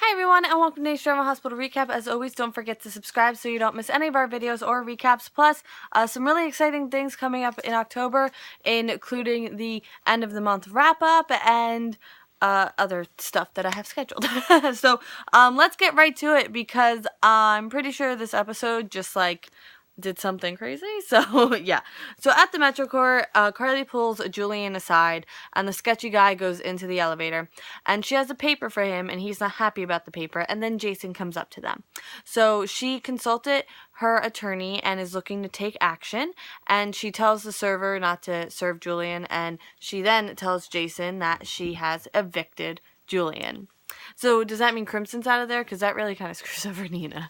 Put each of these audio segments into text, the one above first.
Hi everyone, and welcome to today's Drama Hospital Recap. As always, don't forget to subscribe so you don't miss any of our videos or recaps. Plus, some really exciting things coming up in October, including the end of the month wrap-up and other stuff that I have scheduled. So, let's get right to it because I'm pretty sure this episode just, did something crazy. So, yeah. So, at the MetroCorps, Carly pulls Julian aside, and the sketchy guy goes into the elevator, and she has a paper for him, and he's not happy about the paper, and then Jason comes up to them. So, she consulted her attorney and is looking to take action, and she tells the server not to serve Julian, and she then tells Jason that she has evicted Julian. So, does that mean Crimson's out of there? Because that really kind of screws over Nina.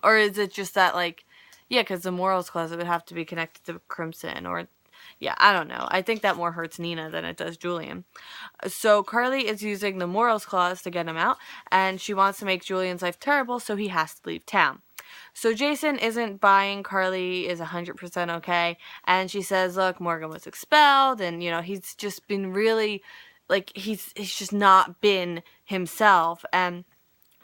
Or is it just that, yeah, because the morals clause, it would have to be connected to Crimson, or, yeah, I don't know. I think that more hurts Nina than it does Julian. So Carly is using the morals clause to get him out, and she wants to make Julian's life terrible, so he has to leave town. So Jason isn't buying Carly is 100% okay, and she says, look, Morgan was expelled, and, he's just been really, he's just not been himself, and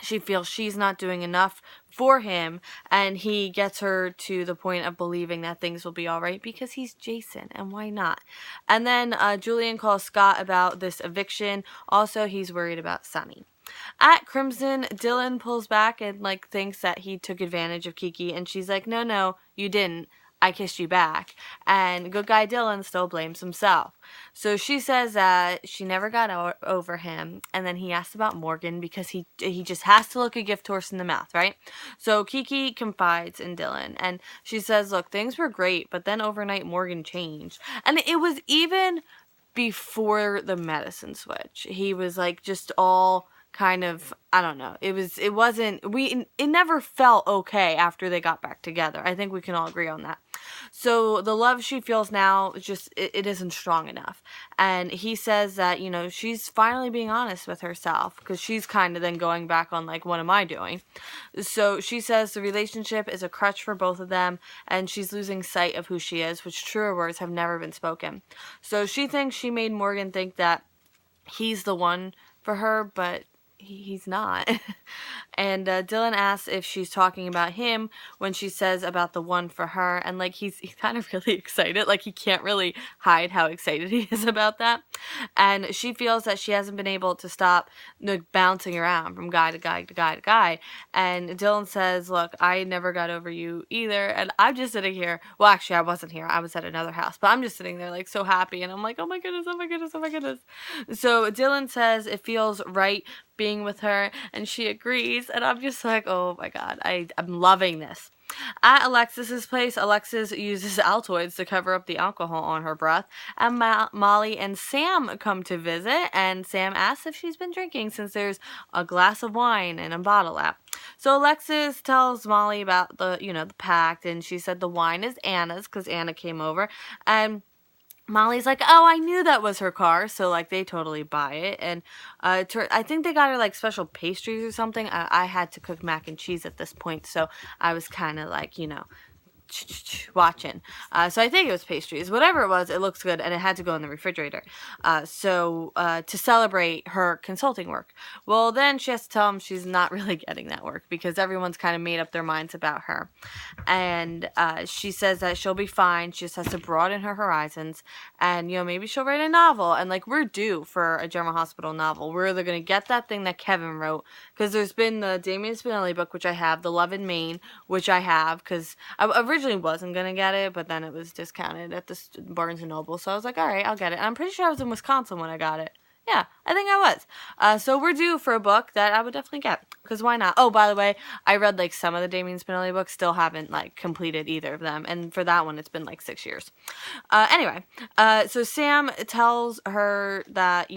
she feels she's not doing enough for him, and he gets her to the point of believing that things will be all right because he's Jason, and why not? And then Julian calls Scott about this eviction. Also, he's worried about Sonny. At Crimson, Dylan pulls back and thinks that he took advantage of Kiki, and she's like, no, you didn't. I kissed you back. And good guy Dylan still blames himself. So she says that she never got over him, and then he asks about Morgan because he just has to look a gift horse in the mouth, right? So Kiki confides in Dylan, and she says, look, things were great, but then overnight Morgan changed. And it was even before the medicine switch. He was just all kind of, I don't know. It never felt okay after they got back together. I think we can all agree on that. So the love she feels now, it isn't strong enough. And he says that, she's finally being honest with herself, because she's kind of then going back on what am I doing? So she says the relationship is a crutch for both of them, and she's losing sight of who she is, which truer words have never been spoken. So she thinks she made Morgan think that he's the one for her, but he's not. And Dylan asks if she's talking about him when she says about the one for her, and he's kind of really excited. He can't really hide how excited he is about that. And she feels that she hasn't been able to stop bouncing around from guy to guy to guy to guy. And Dylan says, look, I never got over you either. And I'm just sitting here. Well, actually, I wasn't here. I was at another house. But I'm just sitting there so happy. And I'm like, oh my goodness, oh my goodness, oh my goodness. So Dylan says it feels right being with her, and she agrees, and I'm just like, oh my god, I'm loving this. At Alexis's place, Alexis uses Altoids to cover up the alcohol on her breath, and Molly and Sam come to visit, and Sam asks if she's been drinking since there's a glass of wine and a bottle out. So Alexis tells Molly about the pact, and she said the wine is Anna's because Anna came over, and Molly's like, oh, I knew that was her car, so, they totally buy it, and, I think they got her, special pastries or something. I had to cook mac and cheese at this point, so I was kind of, watching. So I think it was pastries. Whatever it was, it looks good, and it had to go in the refrigerator. To celebrate her consulting work. Well, then she has to tell him she's not really getting that work because everyone's kind of made up their minds about her. And she says that she'll be fine. She just has to broaden her horizons, and maybe she'll write a novel. And we're due for a General Hospital novel. We're either gonna get that thing that Kevin wrote, because there's been the Damien Spinelli book, which I have, The Love in Maine, which I have, because I originally wasn't gonna get it, but then it was discounted at the Barnes & Noble, so I was like, alright, I'll get it. And I'm pretty sure I was in Wisconsin when I got it. Yeah, I think I was. So we're due for a book that I would definitely get, because why not? Oh, by the way, I read some of the Damien Spinelli books, still haven't completed either of them, and for that one it's been 6 years. Anyway, so Sam tells her that,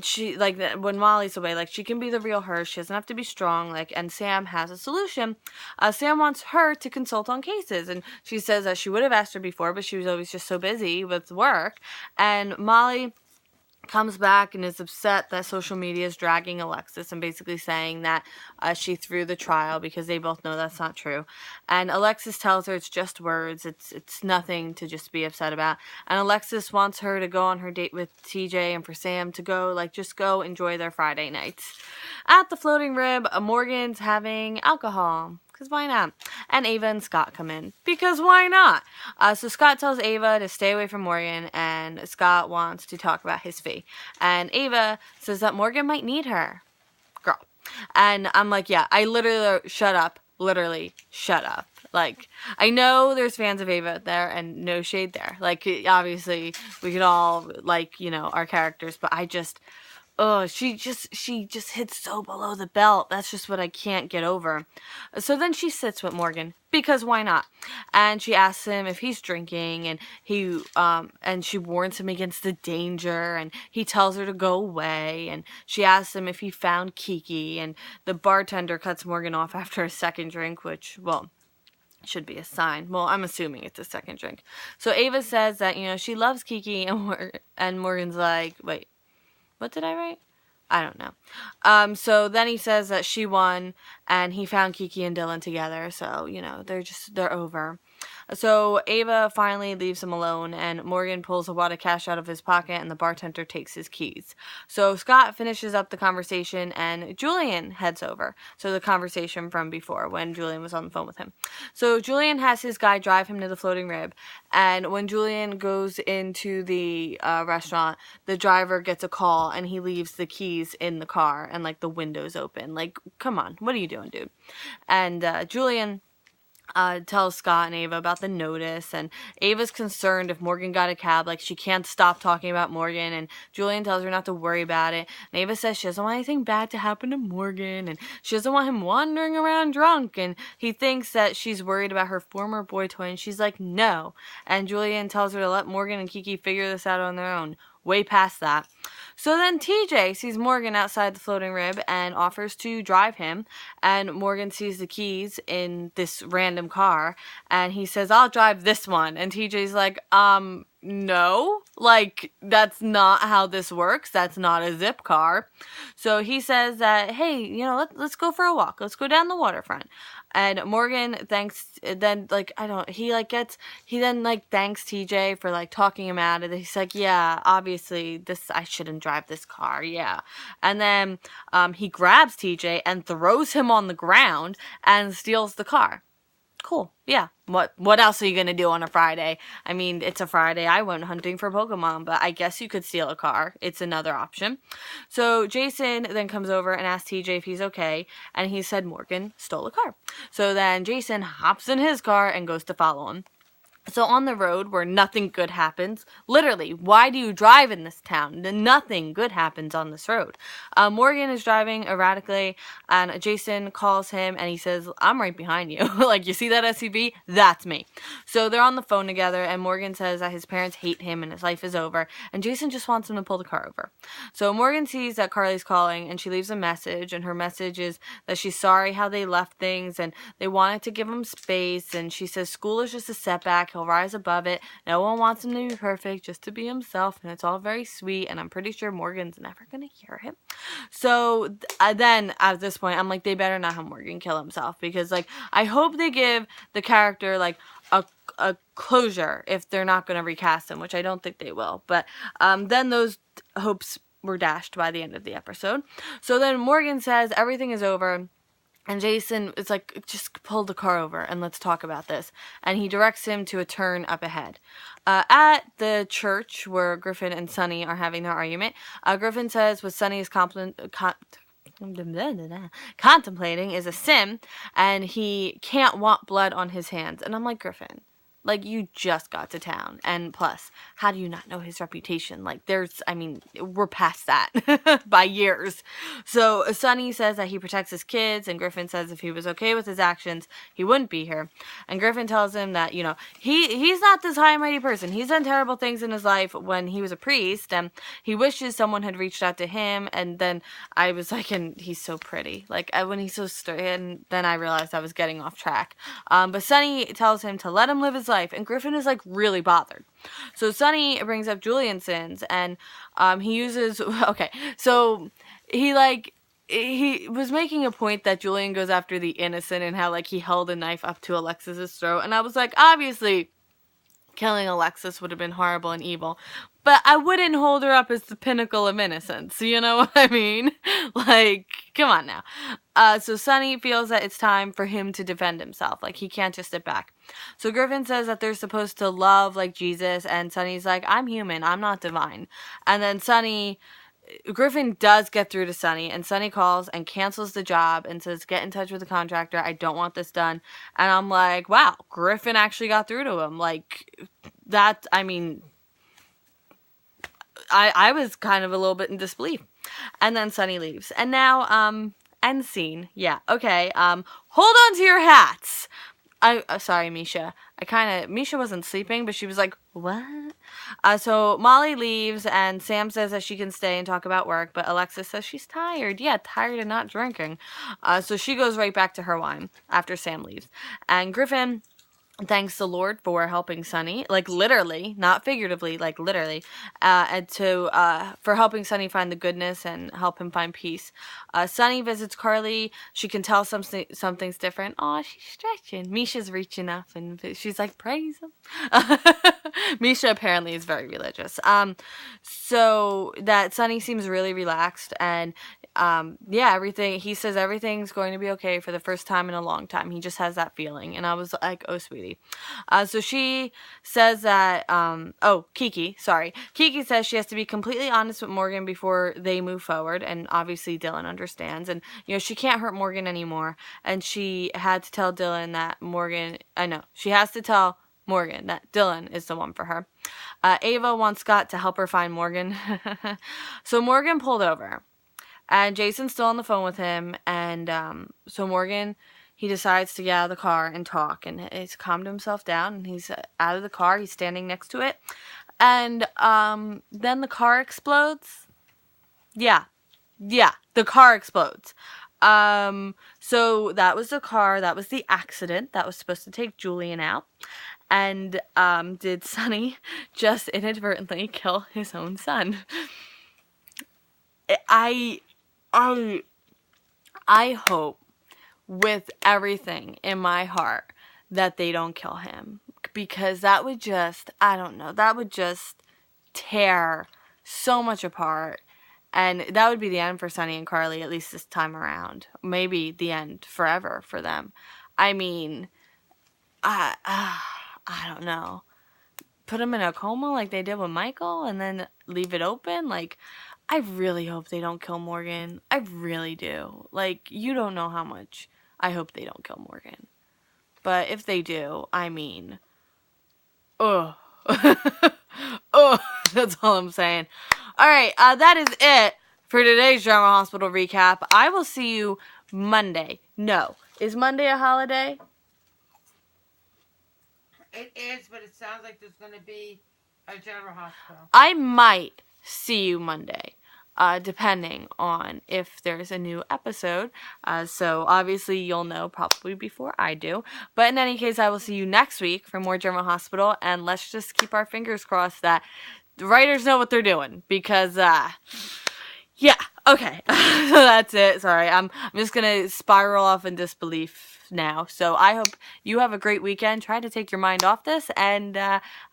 she when Molly's away, she can be the real her. She doesn't have to be strong. And Sam has a solution. Sam wants her to consult on cases, and she says that she would have asked her before, but she was always just so busy with work. And Molly comes back and is upset that social media is dragging Alexis and basically saying that she threw the trial, because they both know that's not true. And Alexis tells her it's just words. It's nothing to just be upset about. And Alexis wants her to go on her date with TJ and for Sam to go, like, just go enjoy their Friday nights. At the Floating Rib, Morgan's having alcohol. Because why not? And Ava and Scott come in. Because why not? So Scott tells Ava to stay away from Morgan, and Scott wants to talk about his fee. And Ava says that Morgan might need her. Girl. And I'm like, yeah, I literally, shut up. Literally, shut up. Like, I know there's fans of Ava out there, and no shade there. Like, obviously, we could all like, you know, our characters, but I just... Oh, she just hits so below the belt. That's just what I can't get over. So then she sits with Morgan, because why not? And she asks him if he's drinking, and and she warns him against the danger, and he tells her to go away, and she asks him if he found Kiki, and the bartender cuts Morgan off after a second drink, which, well, should be a sign. Well, I'm assuming it's a second drink. So Ava says that, you know, she loves Kiki, and Morgan's like, wait, what did I write? I don't know. So then he says that she won, and he found Kiki and Dylan together. So, you know, they're over. So Ava finally leaves him alone, and Morgan pulls a wad of cash out of his pocket, and the bartender takes his keys. So Scott finishes up the conversation, and Julian heads over. So the conversation from before, when Julian was on the phone with him. So Julian has his guy drive him to the Floating Rib, and when Julian goes into the restaurant, the driver gets a call, and he leaves the keys in the car, and, like, the window's open. Like, come on, what are you doing, dude? And Julian tells Scott and Ava about the notice, and Ava's concerned if Morgan got a cab. Like, she can't stop talking about Morgan, and Julian tells her not to worry about it, and Ava says she doesn't want anything bad to happen to Morgan, and she doesn't want him wandering around drunk, and he thinks that she's worried about her former boy toy, and she's like, no, and Julian tells her to let Morgan and Kiki figure this out on their own. Way past that. So then TJ sees Morgan outside the Floating Rib and offers to drive him, and Morgan sees the keys in this random car, and he says, I'll drive this one, and TJ's like, no, like, that's not how this works. That's not a zip car. So he says that, hey, you know, let's go for a walk. Let's go down the waterfront. And Morgan thanks, then, like, he then, like, thanks TJ for, like, talking him out of it. He's like, yeah, obviously, I shouldn't drive this car, yeah. And then, he grabs TJ and throws him on the ground and steals the car. Cool, yeah. What else are you gonna do on a Friday? I mean, it's a Friday. I went hunting for Pokemon, but I guess you could steal a car. It's another option. So Jason then comes over and asks TJ if he's okay, and he said Morgan stole a car. So then Jason hops in his car and goes to follow him. So on the road where nothing good happens, literally, why do you drive in this town? Nothing good happens on this road. Morgan is driving erratically, and Jason calls him, and he says, I'm right behind you. Like, you see that SUV? That's me. So they're on the phone together, and Morgan says that his parents hate him and his life is over, and Jason just wants him to pull the car over. So Morgan sees that Carly's calling, and she leaves a message, and her message is that she's sorry how they left things, and they wanted to give him space, and she says school is just a setback. He'll rise above it. No one wants him to be perfect, just to be himself, and it's all very sweet, and I'm pretty sure Morgan's never gonna hear him. So then at this point, I'm like, they better not have Morgan kill himself, because, like, I hope they give the character, like, a closure if they're not gonna recast him, which I don't think they will. But then those hopes were dashed by the end of the episode. So then Morgan says everything is over, and Jason is like, just pull the car over and let's talk about this. And he directs him to a turn up ahead. At the church where Griffin and Sonny are having their argument, Griffin says what Sonny is contemplating is a sin, and he can't want blood on his hands. And I'm like, Griffin, like, you just got to town, and plus, how do you not know his reputation? Like, we're past that by years. So Sonny says that he protects his kids, and Griffin says if he was okay with his actions, he wouldn't be here. And Griffin tells him that, you know, he's not this high and mighty person. He's done terrible things in his life when he was a priest, and he wishes someone had reached out to him. And then I was like, and he's so pretty. Like, when he's so straight, and then I realized I was getting off track. But Sonny tells him to let him live his life. life. And Griffin is like really bothered. So Sonny brings up Julian's sins, and he uses, okay, so he was making a point that Julian goes after the innocent and how like he held a knife up to Alexis's throat. And I was like, obviously killing Alexis would have been horrible and evil, but I wouldn't hold her up as the pinnacle of innocence. You know what I mean? Like, come on now. So Sonny feels that it's time for him to defend himself. Like, he can't just sit back. So Griffin says that they're supposed to love like Jesus, and Sonny's like, I'm human, I'm not divine. And then Griffin does get through to Sonny, and Sonny calls and cancels the job and says, get in touch with the contractor, I don't want this done. And I'm like, wow, Griffin actually got through to him. Like, that, I mean, I was kind of a little bit in disbelief. And then Sonny leaves. And now, end scene. Yeah, okay. Hold on to your hats. Sorry, Misha. Misha wasn't sleeping, but she was like, what? So Molly leaves, and Sam says that she can stay and talk about work, but Alexis says she's tired. Yeah, tired and not drinking. So she goes right back to her wine after Sam leaves. And Griffin thanks the Lord for helping Sonny, like literally, not figuratively, like literally, and for helping Sonny find the goodness and help him find peace. Sonny visits Carly. She can tell something's different. Oh, she's stretching. Misha's reaching up, and she's like, praise him. Misha apparently is very religious. So that Sonny seems really relaxed, and yeah, he says everything's going to be okay for the first time in a long time. He just has that feeling. And I was like, oh, sweetie. So she says that, Kiki says she has to be completely honest with Morgan before they move forward. And obviously Dylan understands. And, she can't hurt Morgan anymore. And she had to tell Dylan that she has to tell Morgan that Dylan is the one for her. Ava wants Scott to help her find Morgan. So Morgan pulled over. And Jason's still on the phone with him, and so Morgan, he decides to get out of the car and talk, and he's calmed himself down, and he's out of the car, he's standing next to it, and then the car explodes. Yeah, the car explodes. So that was the car, that was the accident that was supposed to take Julian out, and did Sonny just inadvertently kill his own son? I hope with everything in my heart that they don't kill him, because that would just, that would just tear so much apart, and that would be the end for Sonny and Carly, at least this time around. Maybe the end forever for them. I mean, I don't know. Put him in a coma like they did with Michael, and then leave it open, like, I really hope they don't kill Morgan. I really do. Like, you don't know how much I hope they don't kill Morgan. But if they do, I mean, ugh. Ugh, that's all I'm saying. Alright, that is it for today's Drama Hospital recap. I will see you Monday. No. Is Monday a holiday? It is, but it sounds like there's going to be a General Hospital. I might see you Monday, depending on if there's a new episode. So obviously you'll know probably before I do. But in any case, I will see you next week for more German Hospital, and let's just keep our fingers crossed that the writers know what they're doing, because yeah, okay. So that's it. Sorry, I'm just gonna spiral off in disbelief now. So I hope you have a great weekend. Try to take your mind off this, and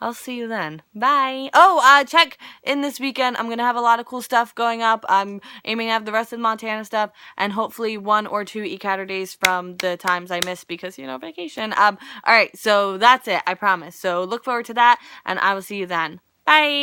I'll see you then. Bye. Oh, check in this weekend. I'm gonna have a lot of cool stuff going up. I'm aiming to have the rest of the Montana stuff, and hopefully 1 or 2 e-Catter from the times I missed because, vacation. Alright, so that's it. I promise. So look forward to that, and I will see you then. Bye.